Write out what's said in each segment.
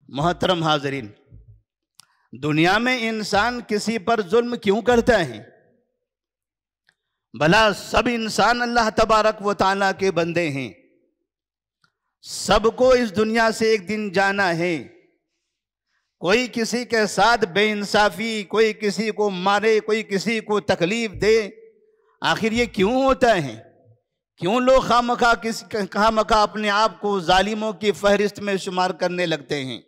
محترم حاضرین، دنیا میں انسان کسی پر ظلم کیوں کرتا ہے؟ بھلا سب انسان اللہ تبارک و تعالیٰ کے بندے ہیں، سب کو اس دنیا سے ایک دن جانا ہے۔ کوئی کسی کے ساتھ بے انصافی، کوئی کسی کو مارے، کوئی کسی کو تکلیف دے، آخر یہ کیوں ہوتا ہے؟ کیوں لوگ خواہ اپنے آپ کو ظالموں کی فہرست میں شمار کرنے لگتے ہیں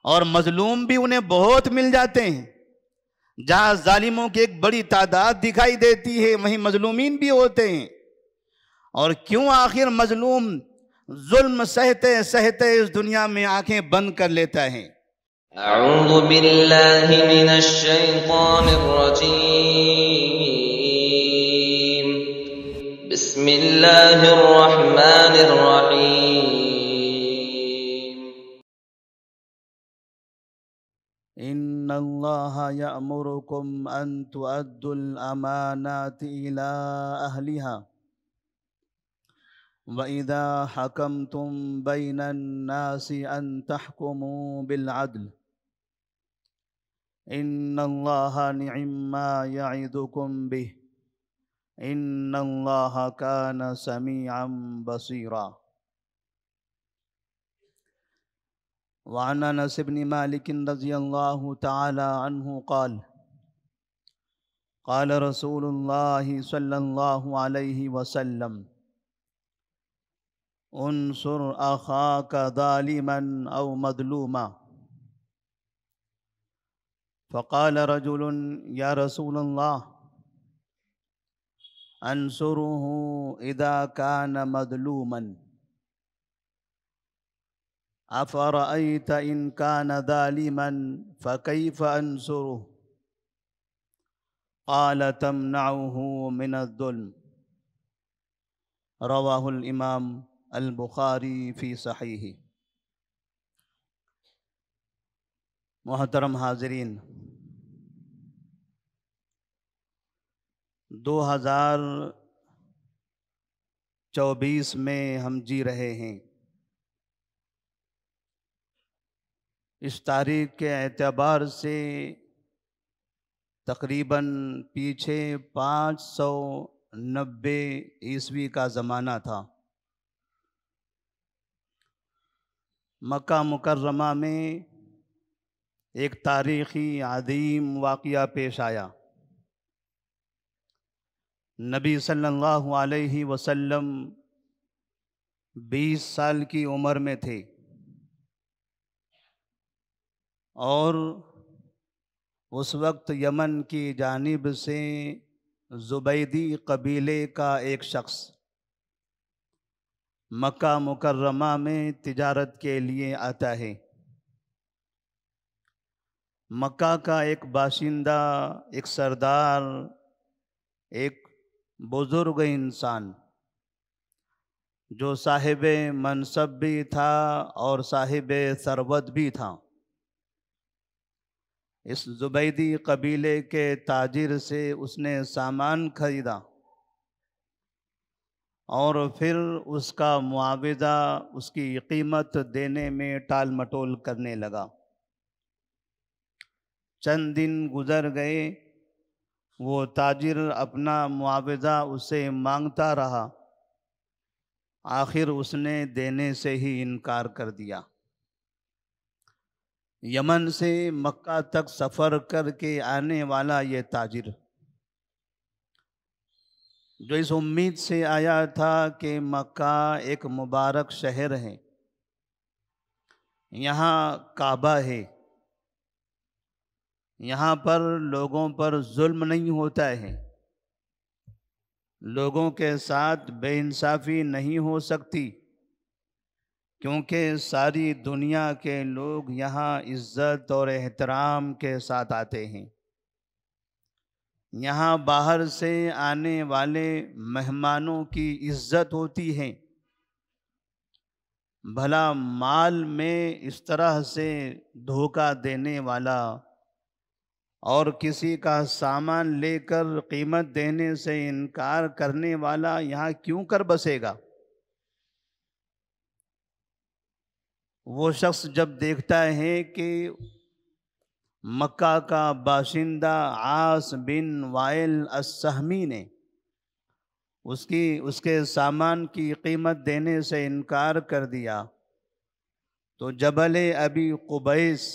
اور مظلوم بھی انہیں بہت مل جاتے ہیں؟ جہاں ظالموں کی ایک بڑی تعداد دکھائی دیتی ہے وہیں مظلومین بھی ہوتے ہیں۔ اور کیوں آخر مظلوم ظلم سہتے سہتے اس دنیا میں آنکھیں بند کر لیتا ہے؟ اعوذ باللہ من الشیطان الرجیم، بسم اللہ الرحمن الرحیم۔ ان اللہ یأمرکم ان تؤدوا الامانات الى اہلها وَإِذَا حَكَمْتُمْ بَيْنَ النَّاسِ أَن تَحْكُمُوا بِالْعَدْلِ إِنَّ اللَّهَ نِعِمَّا يَعِظُكُمْ بِهِ إِنَّ اللَّهَ كَانَ سَمِيعًا بَصِيرًا۔ وعن انس بن مالک رضی اللہ تعالی عنہ قال قال رسول اللہ صلی اللہ علیہ وسلم انصر اخاک ظالما او مظلوما، فقال رجل یا رسول اللہ انصره اذا كان مظلوما، افرأيت ان كان ظالما فكيف انصره؟ قال تمنعه من الظلم۔ رواہ الامام البخاری فی صحیح۔ محترم حاضرین، 2024 میں ہم جی رہے ہیں۔ اس تاریخ کے اعتبار سے تقریباً پیچھے 590 عیسوی کا زمانہ تھا۔ مکہ مکرمہ میں ایک تاریخی عظیم واقعہ پیش آیا۔ نبی صلی اللہ علیہ وسلم 20 سال کی عمر میں تھے اور اس وقت یمن کی جانب سے زبیدی قبیلے کا ایک شخص مکہ مکرمہ میں تجارت کے لیے آتا ہے۔ مکہ کا ایک باشندہ، ایک سردار، ایک بزرگ انسان جو صاحب منصب بھی تھا اور صاحب ثروت بھی تھا، اس زبیدی قبیلے کے تاجر سے اس نے سامان خریدا اور پھر اس کا معاوضہ، اس کی قیمت دینے میں ٹال مٹول کرنے لگا۔ چند دن گزر گئے، وہ تاجر اپنا معاوضہ اسے مانگتا رہا، آخر اس نے دینے سے ہی انکار کر دیا۔ یمن سے مکہ تک سفر کر کے آنے والا یہ تاجر، جو اس امید سے آیا تھا کہ مکہ ایک مبارک شہر ہے، یہاں کعبہ ہے، یہاں پر لوگوں پر ظلم نہیں ہوتا ہے، لوگوں کے ساتھ بے انصافی نہیں ہو سکتی، کیونکہ ساری دنیا کے لوگ یہاں عزت اور احترام کے ساتھ آتے ہیں۔ یہاں باہر سے آنے والے مہمانوں کی عزت ہوتی ہے۔ بھلا مال میں اس طرح سے دھوکہ دینے والا اور کسی کا سامان لے کر قیمت دینے سے انکار کرنے والا یہاں کیوں کر بسے گا؟ وہ شخص جب دیکھتا ہے کہ مکہ کا باشندہ عاص بن وائل السہمی نے اس کے سامان کی قیمت دینے سے انکار کر دیا، تو جبل ابی قبیس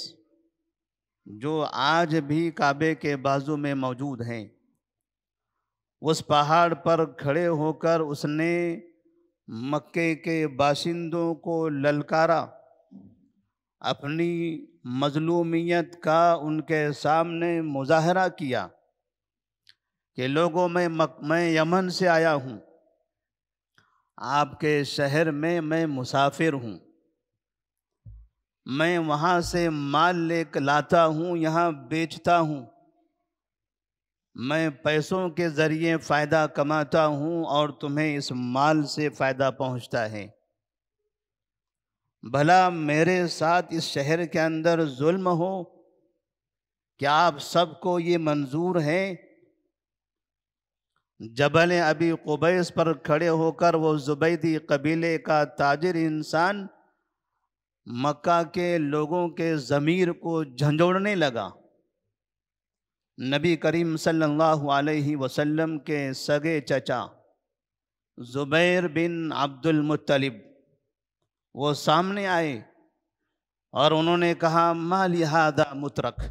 جو آج بھی کعبے کے بازو میں موجود ہیں، اس پہاڑ پر کھڑے ہو کر اس نے مکے کے باشندوں کو للکارا، اپنی مظلومیت کا ان کے سامنے مظاہرہ کیا کہ لوگوں میں یمن سے آیا ہوں، آپ کے شہر میں میں مسافر ہوں، میں وہاں سے مال لے کر لاتا ہوں، یہاں بیچتا ہوں، میں پیسوں کے ذریعے فائدہ کماتا ہوں اور تمہیں اس مال سے فائدہ پہنچتا ہے، بھلا میرے ساتھ اس شہر کے اندر ظلم ہو؟ کیا آپ سب کو یہ منظور ہے؟ جبل ابی قبیس پر کھڑے ہو کر وہ زبیدی قبیلے کا تاجر انسان مکہ کے لوگوں کے ضمیر کو جھنجھوڑنے لگا۔ نبی کریم صلی اللہ علیہ وسلم کے سگے چچا زبیر بن عبد المطلب وہ سامنے آئے اور انہوں نے کہا ما لہذا مترک،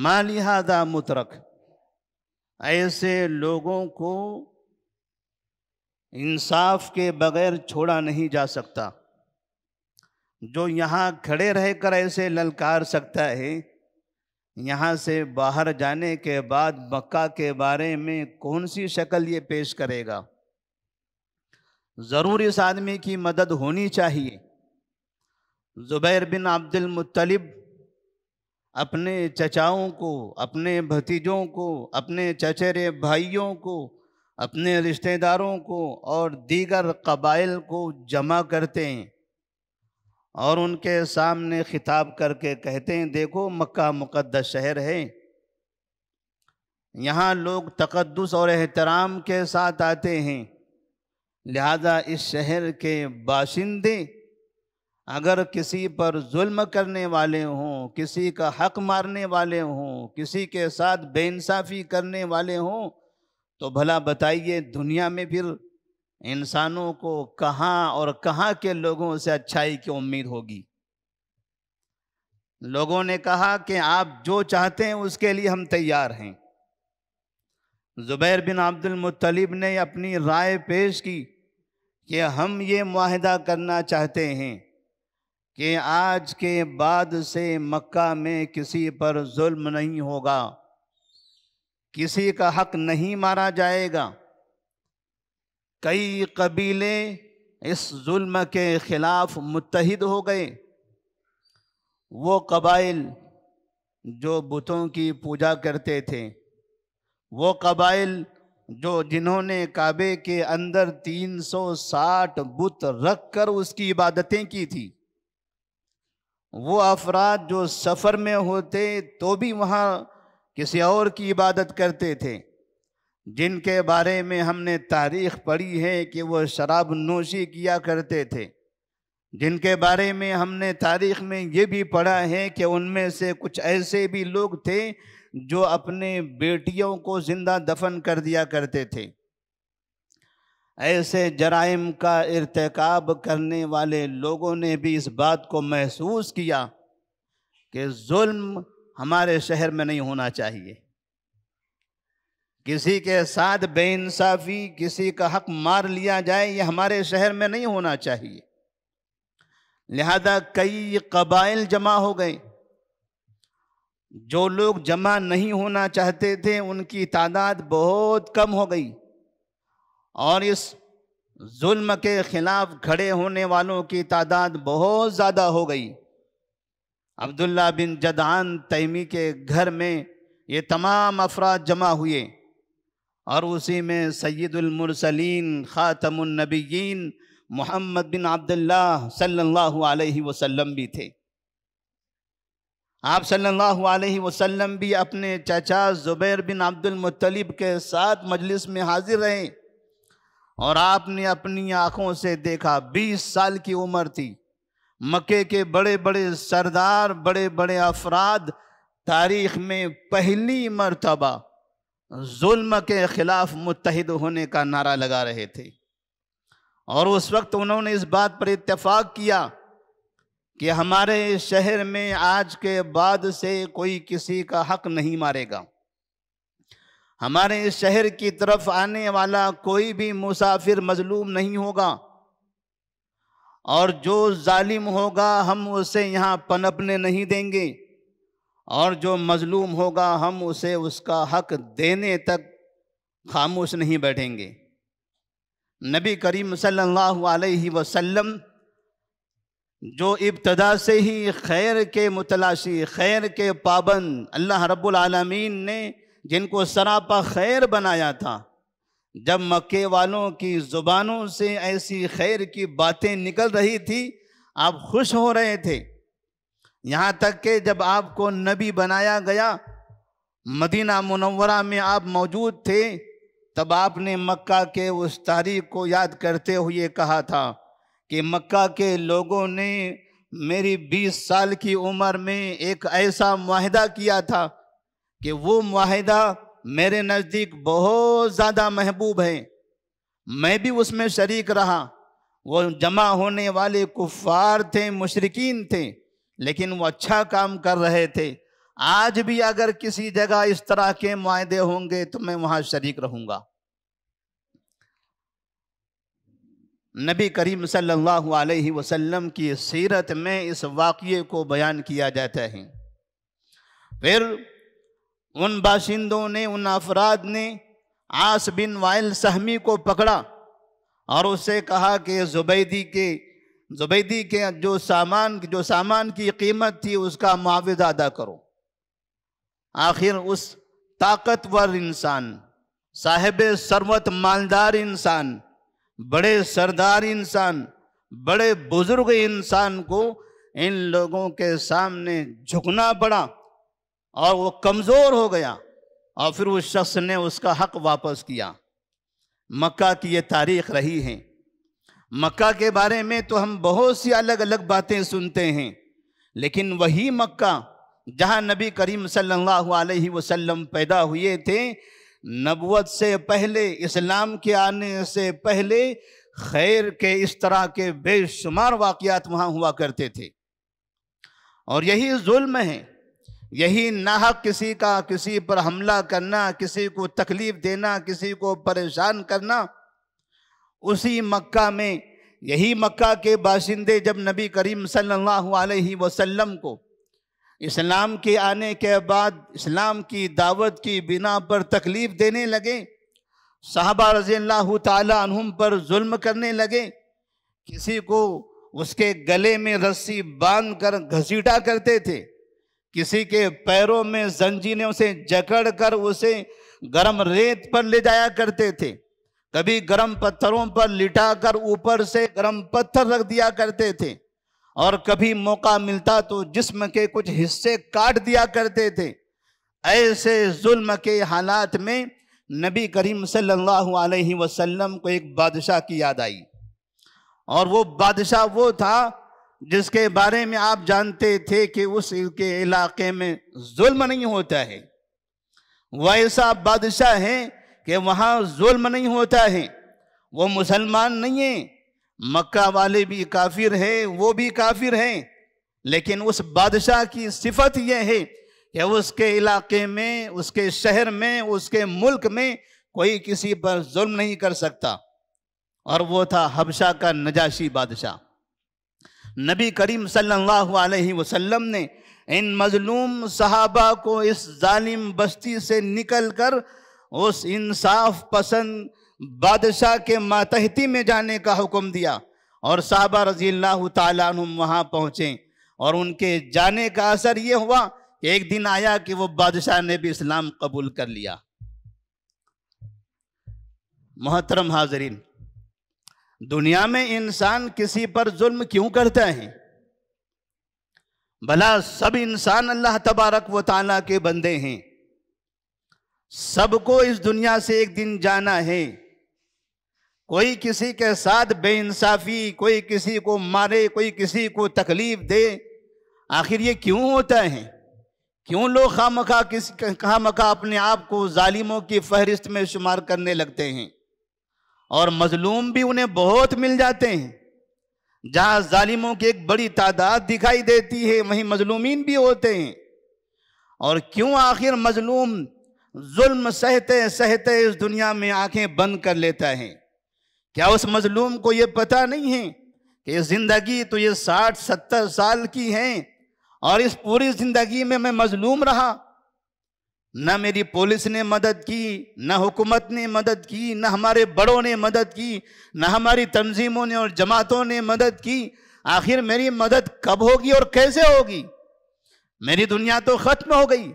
ما لہذا مترک، ایسے لوگوں کو انصاف کے بغیر چھوڑا نہیں جا سکتا، جو یہاں کھڑے رہ کر ایسے للکار سکتا ہے، یہاں سے باہر جانے کے بعد مکہ کے بارے میں کون سی شکل یہ پیش کرے گا؟ ضرور اس آدمی کی مدد ہونی چاہیے۔ زبیر بن عبد المطلب اپنے چچاؤں کو، اپنے بھتیجوں کو، اپنے چچیرے بھائیوں کو، اپنے رشتہ داروں کو اور دیگر قبائل کو جمع کرتے ہیں اور ان کے سامنے خطاب کر کے کہتے ہیں دیکھو مکہ مقدس شہر ہے، یہاں لوگ تقدس اور احترام کے ساتھ آتے ہیں، لہذا اس شہر کے باشندے اگر کسی پر ظلم کرنے والے ہوں، کسی کا حق مارنے والے ہوں، کسی کے ساتھ بے انصافی کرنے والے ہوں، تو بھلا بتائیے دنیا میں پھر انسانوں کو کہاں اور کہاں کے لوگوں سے اچھائی کی امید ہوگی؟ لوگوں نے کہا کہ آپ جو چاہتے ہیں اس کے لیے ہم تیار ہیں۔ زبیر بن عبد المطلب نے اپنی رائے پیش کی کہ ہم یہ معاہدہ کرنا چاہتے ہیں کہ آج کے بعد سے مکہ میں کسی پر ظلم نہیں ہوگا، کسی کا حق نہیں مارا جائے گا۔ کئی قبیلے اس ظلم کے خلاف متحد ہو گئے۔ وہ قبائل جو بتوں کی پوجا کرتے تھے، وہ قبائل جنہوں نے کعبے کے اندر 360 بت رکھ کر اس کی عبادتیں کی تھی، وہ افراد جو سفر میں ہوتے تو بھی وہاں کسی اور کی عبادت کرتے تھے، جن کے بارے میں ہم نے تاریخ پڑھی ہے کہ وہ شراب نوشی کیا کرتے تھے، جن کے بارے میں ہم نے تاریخ میں یہ بھی پڑھا ہے کہ ان میں سے کچھ ایسے بھی لوگ تھے جو اپنے بیٹیوں کو زندہ دفن کر دیا کرتے تھے۔ ایسے جرائم کا ارتکاب کرنے والے لوگوں نے بھی اس بات کو محسوس کیا کہ ظلم ہمارے شہر میں نہیں ہونا چاہیے، کسی کے ساتھ بے انصافی، کسی کا حق مار لیا جائے، یہ ہمارے شہر میں نہیں ہونا چاہیے۔ لہذا کئی قبائل جمع ہو گئے۔ جو لوگ جمع نہیں ہونا چاہتے تھے ان کی تعداد بہت کم ہو گئی، اور اس ظلم کے خلاف کھڑے ہونے والوں کی تعداد بہت زیادہ ہو گئی۔ عبداللہ بن جدعان تیمی کے گھر میں یہ تمام افراد جمع ہوئے، اور اسی میں سید المرسلین خاتم النبیین محمد بن عبداللہ صلی اللہ علیہ وسلم بھی تھے۔ آپ صلی اللہ علیہ وسلم بھی اپنے چچا زبیر بن عبد المطلب کے ساتھ مجلس میں حاضر رہے، اور آپ نے اپنی آنکھوں سے دیکھا، 20 سال کی عمر تھی، مکے کے بڑے بڑے سردار، بڑے بڑے افراد تاریخ میں پہلی مرتبہ ظلم کے خلاف متحد ہونے کا نعرہ لگا رہے تھے، اور اس وقت انہوں نے اس بات پر اتفاق کیا کہ ہمارے شہر میں آج کے بعد سے کوئی کسی کا حق نہیں مارے گا، ہمارے اس شہر کی طرف آنے والا کوئی بھی مسافر مظلوم نہیں ہوگا، اور جو ظالم ہوگا ہم اسے یہاں پنپنے نہیں دیں گے، اور جو مظلوم ہوگا ہم اسے اس کا حق دینے تک خاموش نہیں بیٹھیں گے۔ نبی کریم صلی اللہ علیہ وسلم جو ابتدا سے ہی خیر کے متلاشی، خیر کے پابند، اللہ رب العالمین نے جن کو سراپا خیر بنایا تھا، جب مکے والوں کی زبانوں سے ایسی خیر کی باتیں نکل رہی تھی آپ خوش ہو رہے تھے، یہاں تک کہ جب آپ کو نبی بنایا گیا، مدینہ منورہ میں آپ موجود تھے، تب آپ نے مکہ کے اس تاریخ کو یاد کرتے ہوئے کہا تھا کہ مکہ کے لوگوں نے میری 20 سال کی عمر میں ایک ایسا معاہدہ کیا تھا کہ وہ معاہدہ میرے نزدیک بہت زیادہ محبوب ہے، میں بھی اس میں شریک رہا۔ وہ جمع ہونے والے کفار تھے، مشرکین تھے، لیکن وہ اچھا کام کر رہے تھے۔ آج بھی اگر کسی جگہ اس طرح کے معاہدے ہوں گے تو میں وہاں شریک رہوں گا۔ نبی کریم صلی اللہ علیہ وسلم کی سیرت میں اس واقعے کو بیان کیا جاتا ہے۔ پھر ان باشندوں نے، ان افراد نے عاص بن وائل سہمی کو پکڑا اور اسے کہا کہ زبیدی کے جو سامان کی قیمت تھی اس کا معاوضہ ادا کرو۔ آخر اس طاقتور انسان، صاحب ثروت، مالدار انسان، بڑے سردار انسان، بڑے بزرگ انسان کو ان لوگوں کے سامنے جھکنا پڑا اور وہ کمزور ہو گیا، اور پھر اس شخص نے اس کا حق واپس کیا۔ مکہ کی یہ تاریخ رہی ہے۔ مکہ کے بارے میں تو ہم بہت سی الگ الگ باتیں سنتے ہیں، لیکن وہی مکہ جہاں نبی کریم صلی اللہ علیہ وسلم پیدا ہوئے تھے، نبوت سے پہلے، اسلام کے آنے سے پہلے خیر کے اس طرح کے بے شمار واقعات وہاں ہوا کرتے تھے۔ اور یہی ظلم ہے، یہی ناحق کسی پر حملہ کرنا، کسی کو تکلیف دینا، کسی کو پریشان کرنا۔ اسی مکہ میں، یہی مکہ کے باشندے جب نبی کریم صلی اللہ علیہ وسلم کو اسلام کے آنے کے بعد اسلام کی دعوت کی بنا پر تکلیف دینے لگے، صحابہ رضی اللہ تعالی عنہم پر ظلم کرنے لگے، کسی کو اس کے گلے میں رسی باندھ کر گھسیٹا کرتے تھے، کسی کے پیروں میں زنجیروں سے جکڑ کر اسے گرم ریت پر لے جایا کرتے تھے، کبھی گرم پتھروں پر لٹا کر اوپر سے گرم پتھر رکھ دیا کرتے تھے، اور کبھی موقع ملتا تو جسم کے کچھ حصے کاٹ دیا کرتے تھے۔ ایسے ظلم کے حالات میں نبی کریم صلی اللہ علیہ وسلم کو ایک بادشاہ کی یاد آئی، اور وہ بادشاہ وہ تھا جس کے بارے میں آپ جانتے تھے کہ اس کے علاقے میں ظلم نہیں ہوتا ہے۔ وہ ایسا بادشاہ ہے کہ وہاں ظلم نہیں ہوتا ہے۔ وہ مسلمان نہیں ہیں، مکہ والے بھی کافر ہیں، وہ بھی کافر ہیں، لیکن اس بادشاہ کی صفت یہ ہے کہ اس کے علاقے میں، اس کے شہر میں، اس کے ملک میں کوئی کسی پر ظلم نہیں کر سکتا، اور وہ تھا حبشہ کا نجاشی بادشاہ۔ نبی کریم صلی اللہ علیہ وسلم نے ان مظلوم صحابہ کو اس ظالم بستی سے نکل کر اس انصاف پسند بادشاہ کے ماتحتی میں جانے کا حکم دیا، اور صحابہ رضی اللہ تعالیٰ عنہم وہاں پہنچے، اور ان کے جانے کا اثر یہ ہوا کہ ایک دن آیا کہ وہ بادشاہ نے بھی اسلام قبول کر لیا۔ محترم حاضرین، دنیا میں انسان کسی پر ظلم کیوں کرتا ہے؟ بھلا سب انسان اللہ تبارک و تعالیٰ کے بندے ہیں، سب کو اس دنیا سے ایک دن جانا ہے، کوئی کسی کے ساتھ بے انصافی، کوئی کسی کو مارے، کوئی کسی کو تکلیف دے، آخر یہ کیوں ہوتا ہے؟ کیوں لوگ خواہ اپنے آپ کو ظالموں کی فہرست میں شمار کرنے لگتے ہیں؟ اور مظلوم بھی انہیں بہت مل جاتے ہیں۔ جہاں ظالموں کی ایک بڑی تعداد دکھائی دیتی ہے وہیں مظلومین بھی ہوتے ہیں۔ اور کیوں آخر مظلوم ظلم سہتے سہتے اس دنیا میں آنکھیں بند کر لیتا ہے؟ کیا اس مظلوم کو یہ پتہ نہیں ہے کہ زندگی تو یہ 60-70 سال کی ہے، اور اس پوری زندگی میں مظلوم رہا؟ نہ میری پولیس نے مدد کی، نہ حکومت نے مدد کی، نہ ہمارے بڑوں نے مدد کی، نہ ہماری تنظیموں نے اور جماعتوں نے مدد کی۔ آخر میری مدد کب ہوگی اور کیسے ہوگی؟ میری دنیا تو ختم ہو گئی،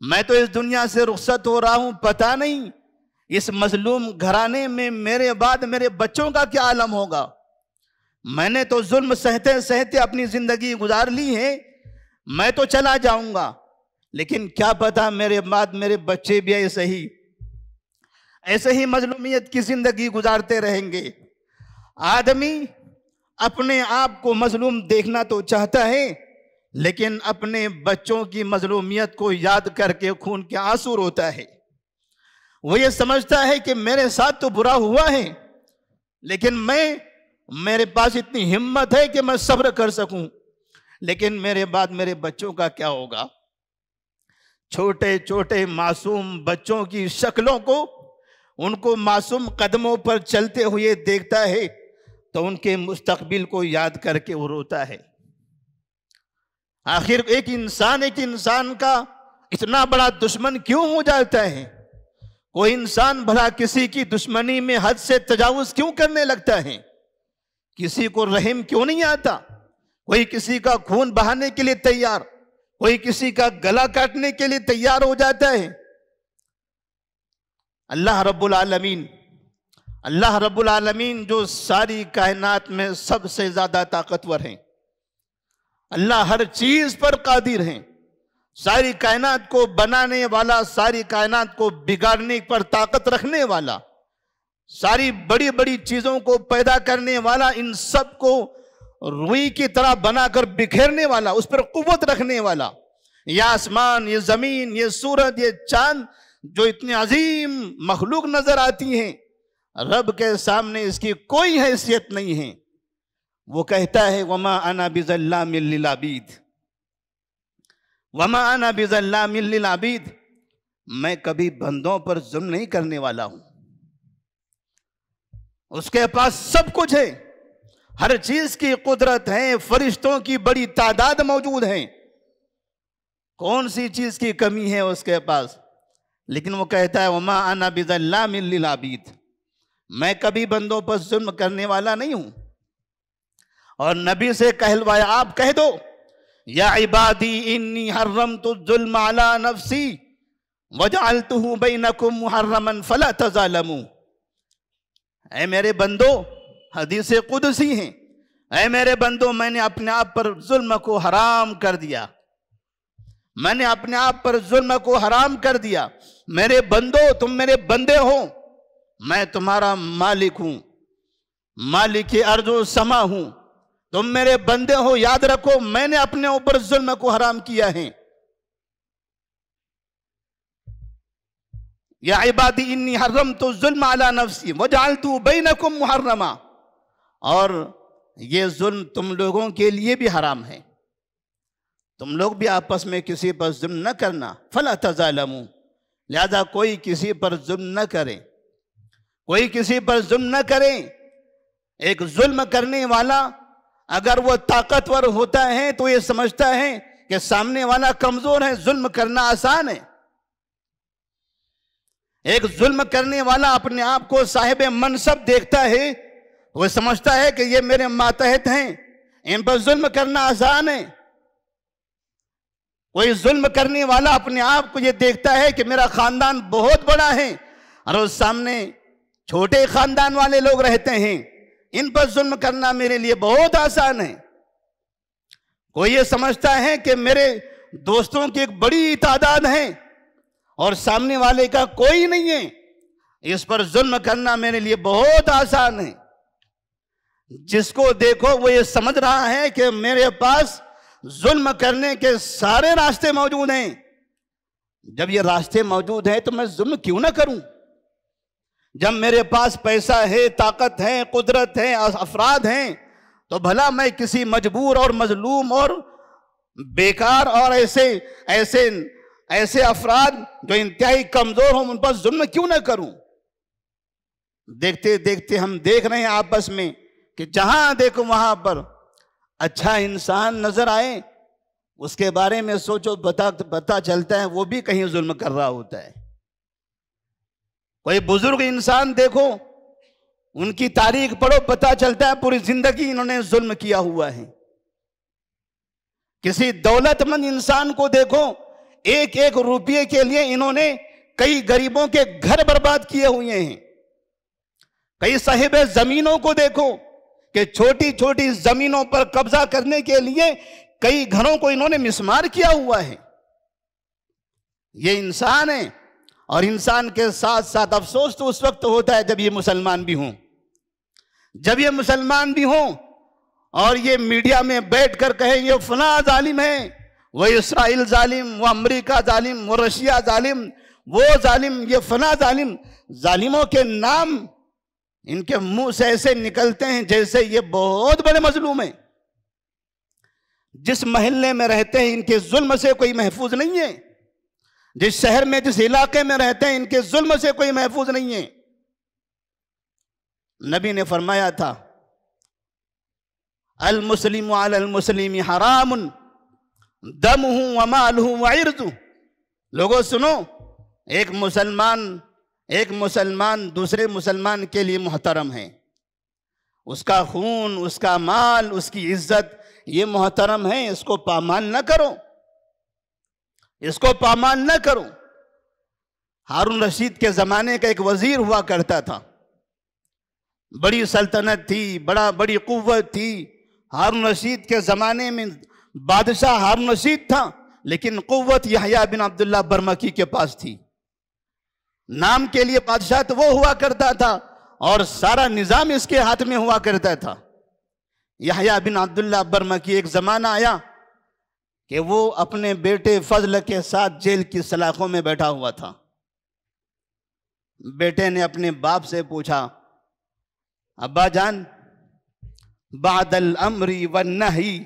میں تو اس دنیا سے رخصت ہو رہا ہوں، پتہ نہیں اس مظلوم گھرانے میں میرے بعد میرے بچوں کا کیا عالم ہوگا۔ میں نے تو ظلم سہتے سہتے اپنی زندگی گزار لی ہے، میں تو چلا جاؤں گا، لیکن کیا پتا میرے بعد میرے بچے بھی ایسے ہی مظلومیت کی زندگی گزارتے رہیں گے۔ آدمی اپنے آپ کو مظلوم دیکھنا تو چاہتا ہے، لیکن اپنے بچوں کی مظلومیت کو یاد کر کے خون کے آنسو روتا ہے۔ وہ یہ سمجھتا ہے کہ میرے ساتھ تو برا ہوا ہے، لیکن میرے پاس اتنی ہمت ہے کہ میں صبر کر سکوں، لیکن میرے بعد میرے بچوں کا کیا ہوگا؟ چھوٹے چھوٹے معصوم بچوں کی شکلوں کو، ان کو معصوم قدموں پر چلتے ہوئے دیکھتا ہے تو ان کے مستقبل کو یاد کر کے وہ روتا ہے۔ آخر ایک انسان کا اتنا بڑا دشمن کیوں ہو جاتا ہے؟ کوئی انسان بھلا کسی کی دشمنی میں حد سے تجاوز کیوں کرنے لگتا ہے؟ کسی کو رحم کیوں نہیں آتا؟ کوئی کسی کا خون بہانے کے لیے تیار، کوئی کسی کا گلا کاٹنے کے لیے تیار ہو جاتا ہے۔ اللہ رب العالمین جو ساری کائنات میں سب سے زیادہ طاقتور ہیں، اللہ ہر چیز پر قادر ہیں، ساری کائنات کو بنانے والا، ساری کائنات کو بگاڑنے پر طاقت رکھنے والا، ساری بڑی بڑی چیزوں کو پیدا کرنے والا، ان سب کو روئی کی طرح بنا کر بکھیرنے والا، اس پر قوت رکھنے والا۔ یہ آسمان، یہ زمین، یہ سورج، یہ چاند جو اتنی عظیم مخلوق نظر آتی ہیں، رب کے سامنے اس کی کوئی حیثیت نہیں ہے۔ وہ کہتا ہے وَمَا أَنَا بِظَلَّامٍ لِّلْعَبِيدِ، وَمَا أَنَا بِظَلَّامٍ لِّلْعَبِيدِ، میں کبھی بندوں پر ظلم نہیں کرنے والا ہوں۔ اس کے پاس سب کچھ ہے، ہر چیز کی قدرت ہے، فرشتوں کی بڑی تعداد موجود ہے، کون سی چیز کی کمی ہے اس کے پاس؟ لیکن وہ کہتا ہے وَمَا أَنَا بِظَلَّامٍ لِّلْعَبِيدِ، میں کبھی بندوں پر ظلم کرنے والا نہیں ہوں۔ اور نبی سے کہلوایا، آپ کہہ دو یا عبادی انی حرمت الظلم علی نفسی وجعلتہ بینکم محرما فلا تظالموا، اے میرے بندو، حدیث قدسی ہیں، اے میرے بندو، میں نے اپنے آپ پر ظلم کو حرام کر دیا، میں نے اپنے آپ پر ظلم کو حرام کر دیا۔ میرے بندو، تم میرے بندے ہو، میں تمہارا مالک ہوں، مالک ارض و سما ہوں، تم میرے بندے ہو، یاد رکھو میں نے اپنے اوپر ظلم کو حرام کیا ہے۔ یا عبادی انی حرمت الظلم علی نفسی وجعلت بینکم محرما، اور یہ ظلم تم لوگوں کے لیے بھی حرام ہے، تم لوگ بھی آپس میں کسی پر ظلم نہ کرنا، فلا تظالموا، لہذا کوئی کسی پر ظلم نہ کرے، کوئی کسی پر ظلم نہ کرے۔ ایک ظلم کرنے والا اگر وہ طاقتور ہوتا ہے تو یہ سمجھتا ہے کہ سامنے والا کمزور ہے، ظلم کرنا آسان ہے۔ ایک ظلم کرنے والا اپنے آپ کو صاحب منصب دیکھتا ہے، وہ سمجھتا ہے کہ یہ میرے ماتحت ہیں، ان پر ظلم کرنا آسان ہے۔ کوئی ظلم کرنے والا اپنے آپ کو یہ دیکھتا ہے کہ میرا خاندان بہت بڑا ہے اور اس سامنے چھوٹے خاندان والے لوگ رہتے ہیں، ان پر ظلم کرنا میرے لیے بہت آسان ہے۔ کوئی یہ سمجھتا ہے کہ میرے دوستوں کی ایک بڑی تعداد ہے اور سامنے والے کا کوئی نہیں ہے، اس پر ظلم کرنا میرے لیے بہت آسان ہے۔ جس کو دیکھو وہ یہ سمجھ رہا ہے کہ میرے پاس ظلم کرنے کے سارے راستے موجود ہیں۔ جب یہ راستے موجود ہیں تو میں ظلم کیوں نہ کروں؟ جب میرے پاس پیسہ ہے، طاقت ہے، قدرت ہے، افراد ہیں، تو بھلا میں کسی مجبور اور مظلوم اور بیکار اور ایسے افراد جو انتہائی کمزور ہوں ان پر ظلم کیوں نہ کروں؟ دیکھتے دیکھتے ہم دیکھ رہے ہیں آپس میں کہ جہاں دیکھو وہاں پر اچھا انسان نظر آئے، اس کے بارے میں سوچو، پتا چلتا ہے وہ بھی کہیں ظلم کر رہا ہوتا ہے۔ کوئی بزرگ انسان دیکھو، ان کی تاریخ پڑھو، پتا چلتا ہے پوری زندگی انہوں نے ظلم کیا ہوا ہے۔ کسی دولت مند انسان کو دیکھو، ایک ایک روپیے کے لیے انہوں نے کئی غریبوں کے گھر برباد کیے ہوئے ہیں۔ کئی صاحب زمینوں کو دیکھو کہ چھوٹی چھوٹی زمینوں پر قبضہ کرنے کے لیے کئی گھروں کو انہوں نے مسمار کیا ہوا ہے۔ یہ انسان ہے، اور انسان کے ساتھ ساتھ افسوس تو اس وقت ہوتا ہے جب یہ مسلمان بھی ہوں، جب یہ مسلمان بھی ہوں اور یہ میڈیا میں بیٹھ کر کہیں یہ فلاں ظالم ہے، وہ اسرائیل ظالم، وہ امریکہ ظالم، وہ رشیا ظالم، وہ ظالم، یہ فلاں ظالم۔ ظالموں کے نام ان کے منہ سے ایسے نکلتے ہیں جیسے یہ بہت بڑے مظلوم ہیں۔ جس محلے میں رہتے ہیں ان کے ظلم سے کوئی محفوظ نہیں ہے، جس شہر میں جس علاقے میں رہتے ہیں ان کے ظلم سے کوئی محفوظ نہیں ہے۔ نبی نے فرمایا تھا المسلم علی المسلم حرام دمہ ومالہ وعرضہ۔ لوگوں سنو، ایک مسلمان دوسرے مسلمان کے لیے محترم ہے، اس کا خون، اس کا مال، اس کی عزت یہ محترم ہے، اس کو پامال نہ کرو، اس کو پامال نہ کرو۔ ہارون رشید کے زمانے کا ایک وزیر ہوا کرتا تھا، بڑی سلطنت تھی، بڑی قوت تھی۔ ہارون رشید کے زمانے میں بادشاہ ہارون رشید تھا، لیکن قوت یحییٰ بن عبداللہ برمکی کے پاس تھی۔ نام کے لیے بادشاہ تو وہ ہوا کرتا تھا اور سارا نظام اس کے ہاتھ میں ہوا کرتا تھا۔ یحییٰ بن عبداللہ برمکی ایک زمانہ آیا کہ وہ اپنے بیٹے فضل کے ساتھ جیل کی سلاخوں میں بیٹھا ہوا تھا۔ بیٹے نے اپنے باپ سے پوچھا، ابا جان، بعد الامر والنہی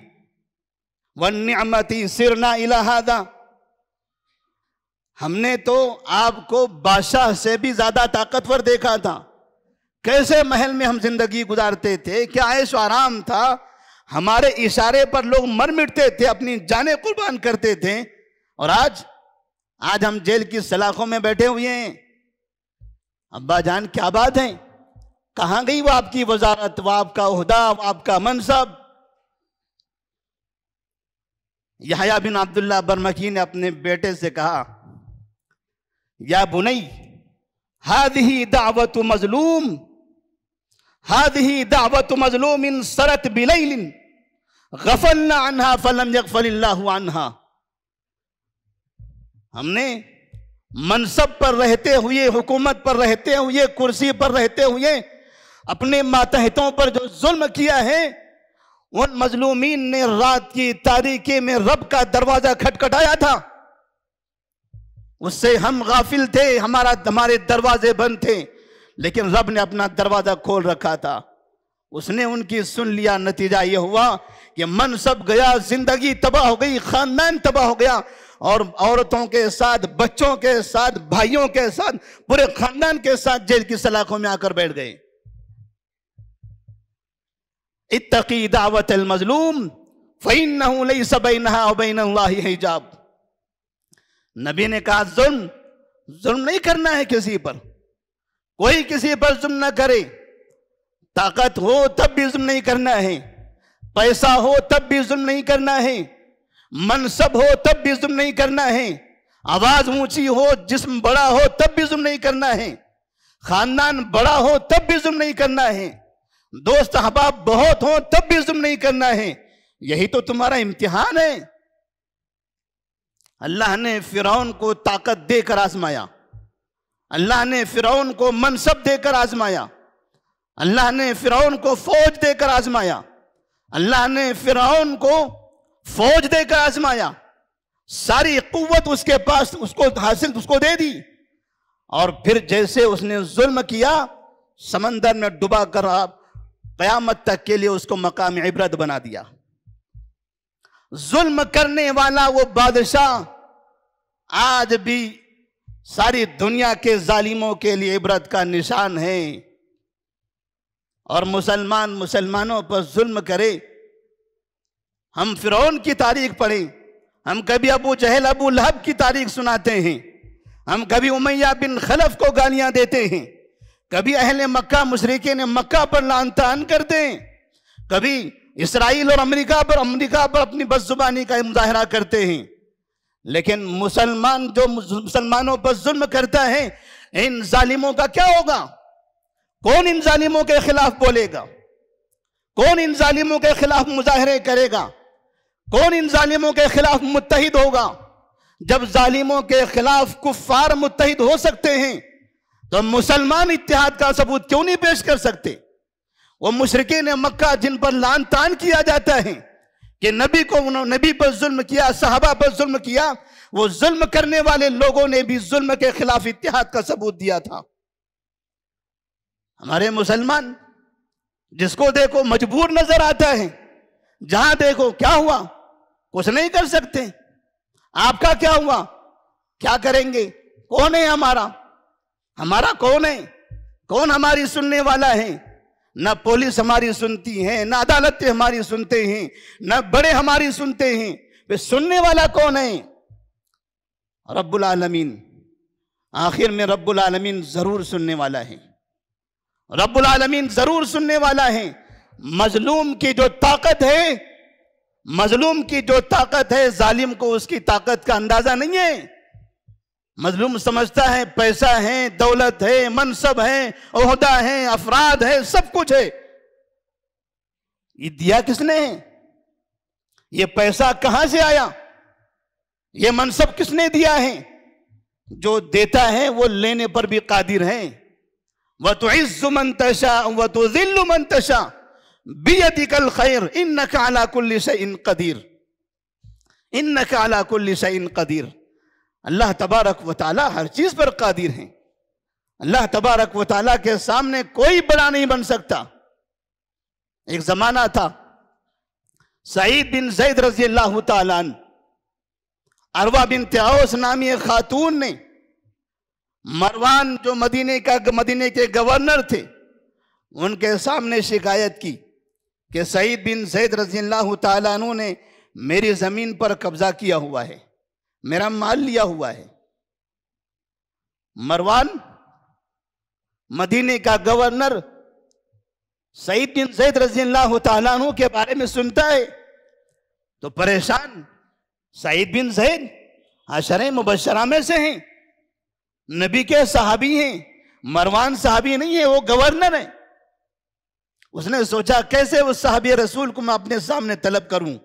والنعمت سرنا الی ھذا، ہم نے تو آپ کو بادشاہ سے بھی زیادہ طاقتور دیکھا تھا، کیسے محل میں ہم زندگی گزارتے تھے، کیا عیش و آرام تھا، ہمارے اشارے پر لوگ مر مٹتے تھے، اپنی جانیں قربان کرتے تھے، اور آج ہم جیل کی سلاخوں میں بیٹھے ہوئے ہیں۔ ابا جان کیا بات ہے، کہاں گئی وہ آپ کی وزارت، وہ آپ کا عہدہ، وہ آپ کا منصب؟ یحییٰ بن عبداللہ برمکی نے اپنے بیٹے سے کہا، یا بنی ہذہ دعوت مظلوم، ہذہ دعوت مظلوم سرت بلیل غفلنا عنہا فلم یغفل اللہ عنہا۔ ہم نے منصب پر رہتے ہوئے، حکومت پر رہتے ہوئے، کرسی پر رہتے ہوئے اپنے ماتحتوں پر جو ظلم کیا ہے، ان مظلومین نے رات کی تاریکی میں رب کا دروازہ کھٹکھٹایا تھا، اس سے ہم غافل تھے، ہمارے دروازے بند تھے، لیکن رب نے اپنا دروازہ کھول رکھا تھا، اس نے ان کی سن لیا۔ نتیجہ یہ ہوا کہ منصب گیا، زندگی تباہ ہو گئی، خاندان تباہ ہو گیا، اور عورتوں کے ساتھ، بچوں کے ساتھ، بھائیوں کے ساتھ، پورے خاندان کے ساتھ جیل کی سلاخوں میں آ کر بیٹھ گئے۔ اتقی دعوت المظلوم فإنہ لیس بینہا وبین اللہ حجاب۔ نبی نے کہا ظلم نہیں کرنا ہے کسی پر، کوئی کسی پر ظلم نہ کرے، طاقت ہو تب بھی ظلم نہیں کرنا ہے، پیسہ ہو تب بھی ظلم نہیں کرنا ہے، منصب ہو تب بھی ظلم نہیں کرنا ہے، آواز اونچی ہو، جسم بڑا ہو تب بھی ظلم نہیں کرنا ہے، خاندان بڑا ہو تب بھی ظلم نہیں کرنا ہے، دوست احباب بہت ہوں تب بھی ظلم نہیں کرنا ہے۔ یہی تو تمہارا امتحان ہے۔ اللہ نے فرعون کو طاقت دے کر آزمایا، اللہ نے فرعون کو منصب دے کر آزمایا، اللہ نے فرعون کو فوج دے کر آزمایا، اللہ نے فرعون کو فوج دے کر آزمایا، ساری قوت اس کے پاس اس کو حاصل اس کو دے دی، اور پھر جیسے اس نے ظلم کیا سمندر میں ڈبا کر قیامت تک کے لیے اس کو مقام عبرت بنا دیا۔ ظلم کرنے والا وہ بادشاہ آج بھی ساری دنیا کے ظالموں کے لیے عبرت کا نشان ہے، اور مسلمانوں پر ظلم کرے۔ ہم فرعون کی تاریخ پڑھیں، ہم کبھی ابو جہل ابو لہب کی تاریخ سناتے ہیں، ہم کبھی امیہ بن خلف کو گالیاں دیتے ہیں، کبھی اہل مکہ مشرکین مکہ پر لعن طعن کرتے ہیں، کبھی اسرائیل اور امریکہ پر اپنی بد زبانی کا مظاہرہ کرتے ہیں، لیکن مسلمان جو مسلمانوں پر ظلم کرتا ہے ان ظالموں کا کیا ہوگا؟ کون ان ظالموں کے خلاف بولے گا؟ کون ان ظالموں کے خلاف مظاہرے کرے گا؟ کون ان ظالموں کے خلاف متحد ہوگا؟ جب ظالموں کے خلاف کفار متحد ہو سکتے ہیں تو مسلمان اتحاد کا ثبوت کیوں نہیں پیش کر سکتے؟ وہ مشرکین مکہ جن پر لعن طعن کیا جاتا ہے کہ نبی پر ظلم کیا، صحابہ پر ظلم کیا، وہ ظلم کرنے والے لوگوں نے بھی ظلم کے خلاف اتحاد کا ثبوت دیا تھا۔ ہمارے مسلمان جس کو دیکھو مجبور نظر آتا ہے، جہاں دیکھو کیا ہوا؟ کچھ نہیں کر سکتے۔ آپ کا کیا ہوا؟ کیا کریں گے؟ کون ہے ہمارا کون ہے؟ کون ہماری سننے والا ہے؟ نہ پولیس ہماری سنتی ہے، نہ عدالتیں ہماری سنتے ہیں، نہ بڑے ہماری سنتے ہیں، پھر سننے والا کون ہے؟ رب العالمین۔ آخر میں رب العالمین ضرور سننے والا ہے، رب العالمین ضرور سننے والا ہے۔ مظلوم کی جو طاقت ہے ظالم کو اس کی طاقت کا اندازہ نہیں ہے۔ مظلوم سمجھتا ہے پیسہ ہے، دولت ہے، منصب ہے، عہدہ ہے، افراد ہے، سب کچھ ہے۔ یہ دیا کس نے ہے؟ یہ پیسہ کہاں سے آیا؟ یہ منصب کس نے دیا ہے؟ جو دیتا ہے وہ لینے پر بھی قادر ہے۔ وَتُعِزُّ مَن تَشَاءُ وَتُذِلُّ مَن تَشَاءُ بِيَدِكَ الْخَيْرُ إِنَّكَ عَلَى كُلِّ شَيْءٍ قَدِيرٌ، إِنَّكَ عَلَى كُلِّ شَيْءٍ قَدِيرٌ۔ اللہ تبارک و تعالی ہر چیز پر قادر ہیں۔ اللہ تبارک و تعالی کے سامنے کوئی بڑا نہیں بن سکتا۔ ایک زمانہ تھا، سعید بن زید رضی اللہ تعالیٰ عنہ، عروہ بنت عوس نامی ایک خاتون نے مروان جو مدینے کے گورنر تھے ان کے سامنے شکایت کی کہ سعید بن زید رضی اللہ تعالیٰ عنہ نے میری زمین پر قبضہ کیا ہوا ہے، میرا مال لیا ہوا ہے۔ مروان مدینے کا گورنر سعید بن زید رضی اللہ تعالیٰ عنہ کے بارے میں سنتا ہے تو پریشان۔ سعید بن زید عشرہ مبشرہ میں سے ہیں، نبی کے صحابی ہیں، مروان صحابی نہیں ہے، وہ گورنر ہے۔ اس نے سوچا کیسے اس صحابی رسول کو میں اپنے سامنے طلب کروں،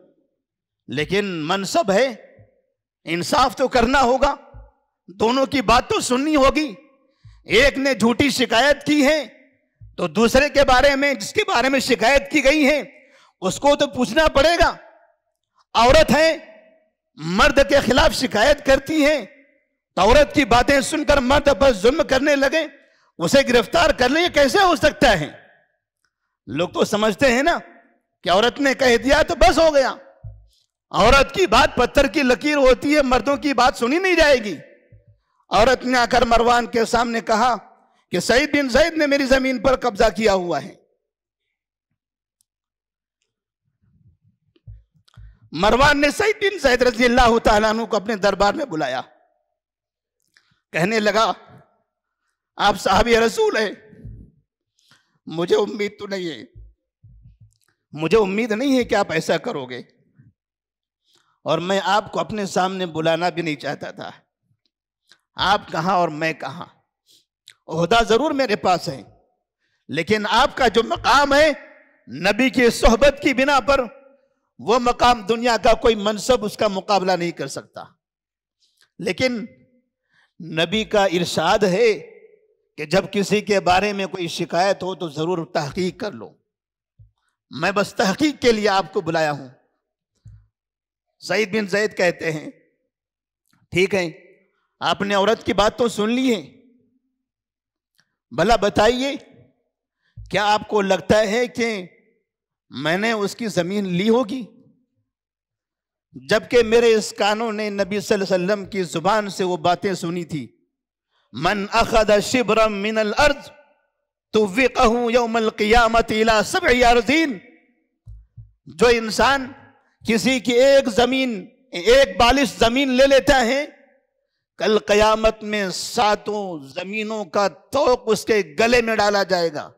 لیکن منصب ہے، انصاف تو کرنا ہوگا، دونوں کی بات تو سننی ہوگی۔ ایک نے جھوٹی شکایت کی ہے تو دوسرے کے بارے میں جس کے بارے میں شکایت کی گئی ہے اس کو تو پوچھنا پڑے گا۔ عورت ہے، مرد کے خلاف شکایت کرتی ہے تو عورت کی باتیں سن کر مرد پر ظلم کرنے لگے، اسے گرفتار کر لیں، یہ کیسے ہو سکتا ہے؟ لوگ تو سمجھتے ہیں نا کہ عورت نے کہہ دیا تو بس ہو گیا۔ عورت کی بات پتھر کی لکیر ہوتی ہے، مردوں کی بات سنی نہیں جائے گی۔ عورت نے آ کر مروان کے سامنے کہا کہ سعید بن زید نے میری زمین پر قبضہ کیا ہوا ہے۔ مروان نے سعید بن زید رضی اللہ تعالیٰ عنہ کو اپنے دربار میں بلایا، کہنے لگا آپ صحابی رسول ہیں، مجھے امید تو نہیں ہے، مجھے امید نہیں ہے کہ آپ ایسا کرو گے، اور میں آپ کو اپنے سامنے بلانا بھی نہیں چاہتا تھا۔ آپ کہاں اور میں کہاں؟ عہدہ ضرور میرے پاس ہے، لیکن آپ کا جو مقام ہے نبی کی صحبت کی بنا پر، وہ مقام دنیا کا کوئی منصب اس کا مقابلہ نہیں کر سکتا۔ لیکن نبی کا ارشاد ہے کہ جب کسی کے بارے میں کوئی شکایت ہو تو ضرور تحقیق کر لو. میں بس تحقیق کے لیے آپ کو بلایا ہوں. سعید بن زید کہتے ہیں ٹھیک ہے آپ نے عورت کی بات تو سن لی ہے, بھلا بتائیے کیا آپ کو لگتا ہے کہ میں نے اس کی زمین لی ہوگی؟ جبکہ میرے اس کانوں نے نبی صلی اللہ علیہ وسلم کی زبان سے وہ باتیں سنی تھی. من اخذ شبرا من الارض توفقه یوم القیامت الى 7 ارضین. جو انسان کسی کی ایک بالش زمین لے لیتا ہے, کل قیامت میں 7 زمینوں کا توق اس کے گلے میں ڈالا جائے گا.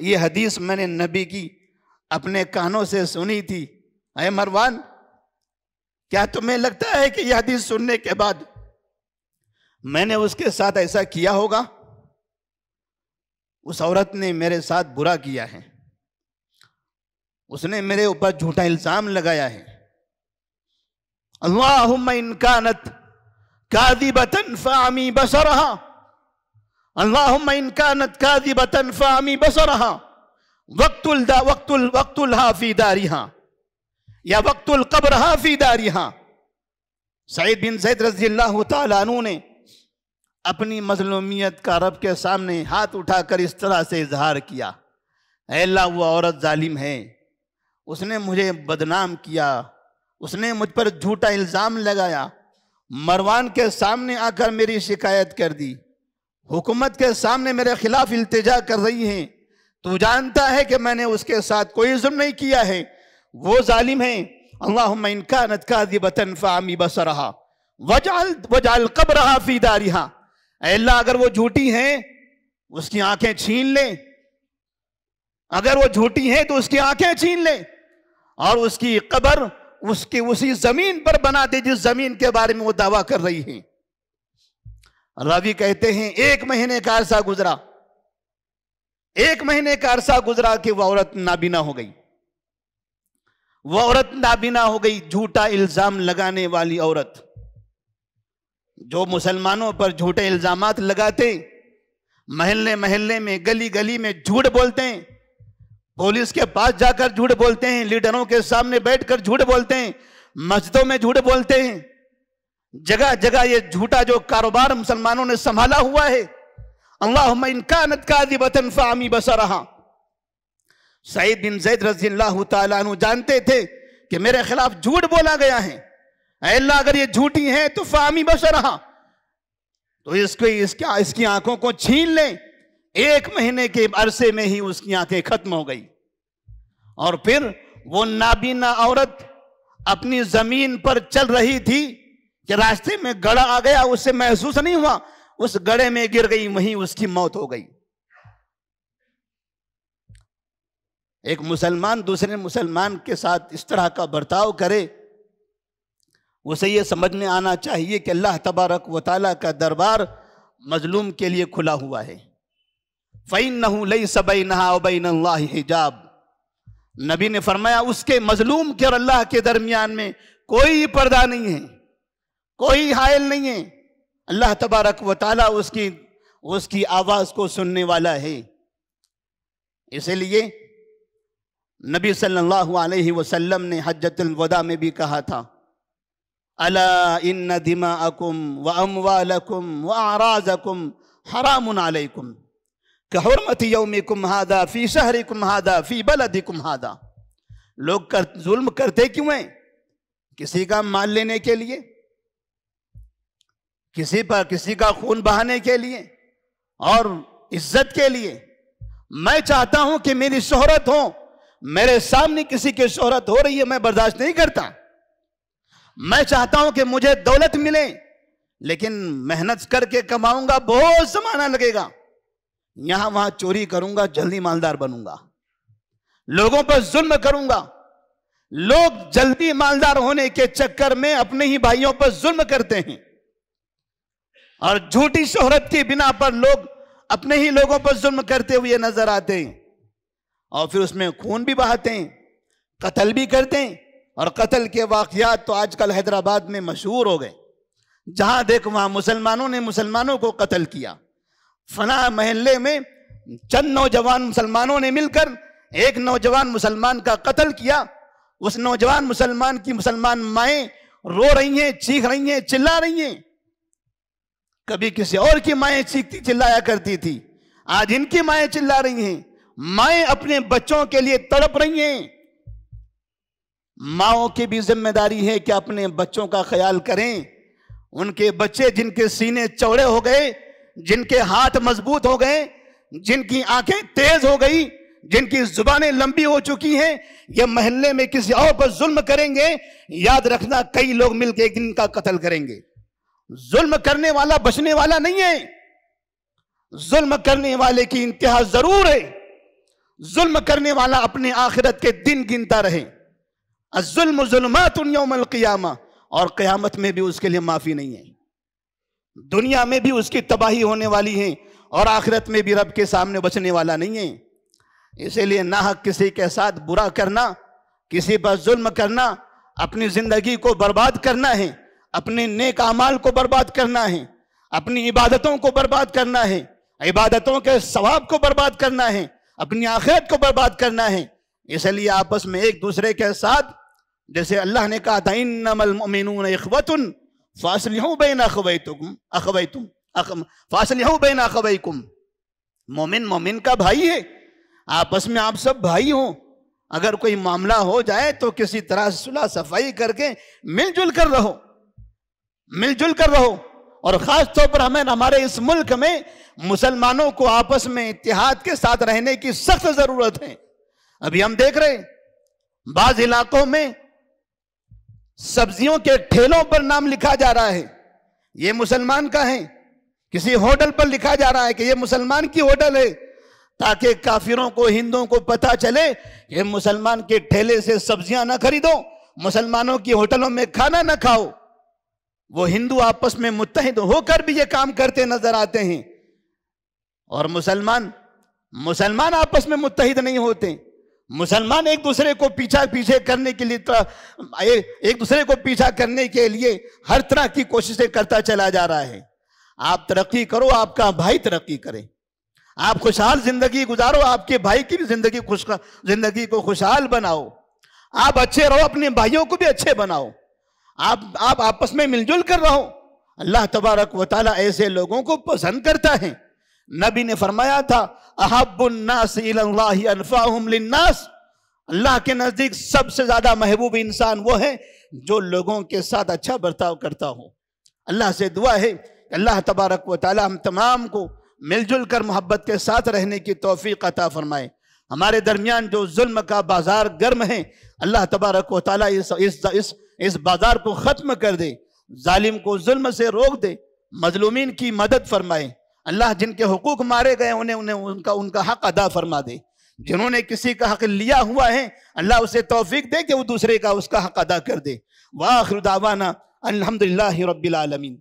یہ حدیث میں نے نبی کی اپنے کانوں سے سنی تھی. اے مروان, کیا تمہیں لگتا ہے کہ یہ حدیث سننے کے بعد میں نے اس کے ساتھ ایسا کیا ہوگا؟ اس عورت نے میرے ساتھ برا کیا ہے, اس نے میرے اوپر جھوٹا الزام لگایا ہے. اللہم ان کانت کاذبۃ فاعمی بصرہا, اللہم ان کانت کاذبۃ فاعمی بصرہا وقتلھا فی دارہا یا وقت القبرہا فی دارہا. سعید بن زید رضی اللہ تعالیٰ عنہ نے اپنی مظلومیت کا رب کے سامنے ہاتھ اٹھا کر اس طرح سے اظہار کیا, اے اللہ وہ عورت ظالم ہے, اس نے مجھے بدنام کیا, اس نے مجھ پر جھوٹا الزام لگایا, مروان کے سامنے آ کر میری شکایت کر دی, حکومت کے سامنے میرے خلاف التجا کر رہی ہیں. تو جانتا ہے کہ میں نے اس کے ساتھ کوئی ظلم نہیں کیا ہے, وہ ظالم ہیں. اللہم ان کانت کاذبۃ فاعمی بصرہا وجعل قبرہا فی دارہا. اے اللہ اگر وہ جھوٹی ہیں اس کی آنکھیں چھین لیں, اگر وہ جھوٹی ہیں تو اس کی آنکھیں چھین لیں اور اس کی قبر اس کی اسی زمین پر بنا دے جس زمین کے بارے میں وہ دعویٰ کر رہی ہیں. راوی کہتے ہیں 1 مہینے کا عرصہ گزرا, 1 مہینے کا عرصہ گزرا کہ وہ عورت نابینا ہو گئی. وہ عورت نابینا ہو گئی, جھوٹا الزام لگانے والی عورت. جو مسلمانوں پر جھوٹے الزامات لگاتے, محلے محلے میں گلی گلی میں جھوٹ بولتے ہیں, پولیس کے پاس جا کر جھوٹ بولتے ہیں, لیڈروں کے سامنے بیٹھ کر جھوٹ بولتے ہیں, مسجدوں میں جھوٹ بولتے ہیں, جگہ جگہ یہ جھوٹا جو کاروبار مسلمانوں نے سنبھالا ہوا ہے. اللہم ان کانت کاذبۃ فاعمی بصرہا. سعید بن زید رضی اللہ تعالیٰ عنہ جانتے تھے کہ میرے خلاف جھوٹ بولا گیا ہے, اے اللہ اگر یہ جھوٹی ہیں تو فاعمی بصرہا, تو اس کی آنکھوں کو چھین لیں. 1 مہینے کے عرصے میں ہی اس کی آنکھیں ختم ہو گئی. اور پھر وہ نابینا عورت اپنی زمین پر چل رہی تھی کہ راستے میں گڑھا آ گیا, اس سے محسوس نہیں ہوا, اس گڑھے میں گر گئی, وہیں اس کی موت ہو گئی. ایک مسلمان دوسرے مسلمان کے ساتھ اس طرح کا برتاؤ کرے, اسے یہ سمجھ میں آنا چاہیے کہ اللہ تبارک و تعالیٰ کا دربار مظلوم کے لیے کھلا ہوا ہے. فَإِنَّهُ لَيْسَ بَيْنَهَا وَبَيْنَ اللَّهِ حِجَاب. نبی نے فرمایا اس کے مظلوم کے اور اللہ کے درمیان میں کوئی پردہ نہیں ہے, کوئی حائل نہیں ہے. اللہ تبارک و تعالیٰ اس کی آواز کو سننے والا ہے. اسی لیے نبی صلی اللہ علیہ وسلم نے حجۃ الوداع میں بھی کہا تھا, الا ان دماءکم واموالکم واعراضکم حرام علیکم کحرمت یومکم ھذا فی شہرکم ھذا فی بلدکم ھذا. لوگ ظلم کرتے کیوں ہیں؟ کسی کا مال لینے کے لیے, کسی کا خون بہانے کے لیے اور عزت کے لیے. میں چاہتا ہوں کہ میری شہرت ہو, میرے سامنے کسی کی شہرت ہو رہی ہے میں برداشت نہیں کرتا. میں چاہتا ہوں کہ مجھے دولت ملے, لیکن محنت کر کے کماؤں گا, بہت زمانہ لگے گا, یہاں وہاں چوری کروں گا, جلدی مالدار بنوں گا, لوگوں پر ظلم کروں گا. لوگ جلدی مالدار ہونے کے چکر میں اپنے ہی بھائیوں پر ظلم کرتے ہیں, اور جھوٹی شہرت کی بنا پر لوگ اپنے ہی لوگوں پر ظلم کرتے ہوئے نظر آتے ہیں, اور پھر اس میں خون بھی بہاتے ہیں, قتل بھی کرتے ہیں. اور قتل کے واقعات تو آج کل حیدرآباد میں مشہور ہو گئے. جہاں دیکھ وہاں مسلمانوں نے مسلمانوں کو قتل کیا. فلاں محلے میں چند نوجوان مسلمانوں نے مل کر ایک نوجوان مسلمان کا قتل کیا. اس نوجوان مسلمان کی مسلمان مائیں رو رہی ہیں, چیخ رہی ہیں, چلا رہی ہیں. کبھی کسی اور کی مائیں چیختی چلایا کرتی تھی, آج ان کی مائیں چلا رہی ہیں. مائیں اپنے بچوں کے لیے تڑپ رہی ہیں. ماؤں کی بھی ذمہ داری ہے کہ اپنے بچوں کا خیال کریں. ان کے بچے جن کے سینے چوڑے ہو گئے, جن کے ہاتھ مضبوط ہو گئے, جن کی آنکھیں تیز ہو گئی, جن کی زبانیں لمبی ہو چکی ہیں, یہ محلے میں کسی اور پر ظلم کریں گے, یاد رکھنا کئی لوگ مل کے ایک دن کا قتل کریں گے. ظلم کرنے والا بچنے والا نہیں ہے. ظلم کرنے والے کی انتہا ضرور ہے. ظلم کرنے والا اپنے آخرت کے دن گنتا رہے. الظلم ظلمات یوم القیامہ, اور قیامت میں بھی اس کے لیے معافی نہیں ہے. دنیا میں بھی اس کی تباہی ہونے والی ہے, اور آخرت میں بھی رب کے سامنے بچنے والا نہیں ہے. اسی لیے ناحق کسی کے ساتھ برا کرنا, کسی پر ظلم کرنا, اپنی زندگی کو برباد کرنا ہے, اپنے نیک اعمال کو برباد کرنا ہے, اپنی عبادتوں کو برباد کرنا ہے, عبادتوں کے ثواب کو برباد کرنا ہے, اپنی آخرت کو برباد کرنا ہے. اس لیے آپس میں ایک دوسرے کے ساتھ, جیسے اللہ نے کہا تھا انما المؤمنون اخوۃ فاصلحوا بین اخویکم, مومن مومن کا بھائی ہے, آپس میں آپ سب بھائی ہوں. اگر کوئی معاملہ ہو جائے تو کسی طرح صلح صفائی کر کے مل جل کر رہو, مل جل کر رہو. اور خاص طور پر ہمیں ہمارے اس ملک میں مسلمانوں کو آپس میں اتحاد کے ساتھ رہنے کی سخت ضرورت ہے. ابھی ہم دیکھ رہے بعض علاقوں میں سبزیوں کے ٹھیلوں پر نام لکھا جا رہا ہے, یہ مسلمان کا ہے. کسی ہوٹل پر لکھا جا رہا ہے کہ یہ مسلمان کی ہوٹل ہے, تاکہ کافروں کو, ہندوؤں کو پتا چلے کہ مسلمان کے ٹھیلے سے سبزیاں نہ خریدو, مسلمانوں کی ہوٹلوں میں کھانا نہ کھاؤ. وہ ہندو آپس میں متحد ہو کر بھی یہ کام کرتے نظر آتے ہیں, اور مسلمان آپس میں متحد نہیں ہوتے. مسلمان ایک دوسرے کو پیچھے کرنے کے لیے, ایک دوسرے کو پیچھا کرنے کے لیے ہر طرح کی کوششیں کرتا چلا جا رہا ہے. آپ ترقی کرو, آپ کا بھائی ترقی کرے. آپ خوشحال زندگی گزارو, آپ کے بھائی کی بھی زندگی کو خوشحال بناؤ. آپ اچھے رہو, اپنے بھائیوں کو بھی اچھے بناؤ. آپ آپس میں مل جل کر رہو. اللہ تبارک و تعالیٰ ایسے لوگوں کو پسند کرتا ہے. نبی نے فرمایا تھا احب الناس الی اللہ انفعهم للناس, اللہ کے نزدیک سب سے زیادہ محبوب انسان وہ ہے جو لوگوں کے ساتھ اچھا برتاؤ کرتا ہو. اللہ سے دعا ہے کہ اللہ تبارک و تعالیٰ ہم تمام کو مل جل کر محبت کے ساتھ رہنے کی توفیق عطا فرمائے. ہمارے درمیان جو ظلم کا بازار گرم ہے, اللہ تبارک و تعالیٰ اس بازار کو ختم کر دے, ظالم کو ظلم سے روک دے, مظلومین کی مدد فرمائے. اللہ جن کے حقوق مارے گئے انہیں ان کا حق ادا فرما دے. جنہوں نے کسی کا حق لیا ہوا ہے, اللہ اسے توفیق دے کہ وہ دوسرے کا اس کا حق ادا کر دے. وآخر دعوانا الحمدللہ رب العالمین.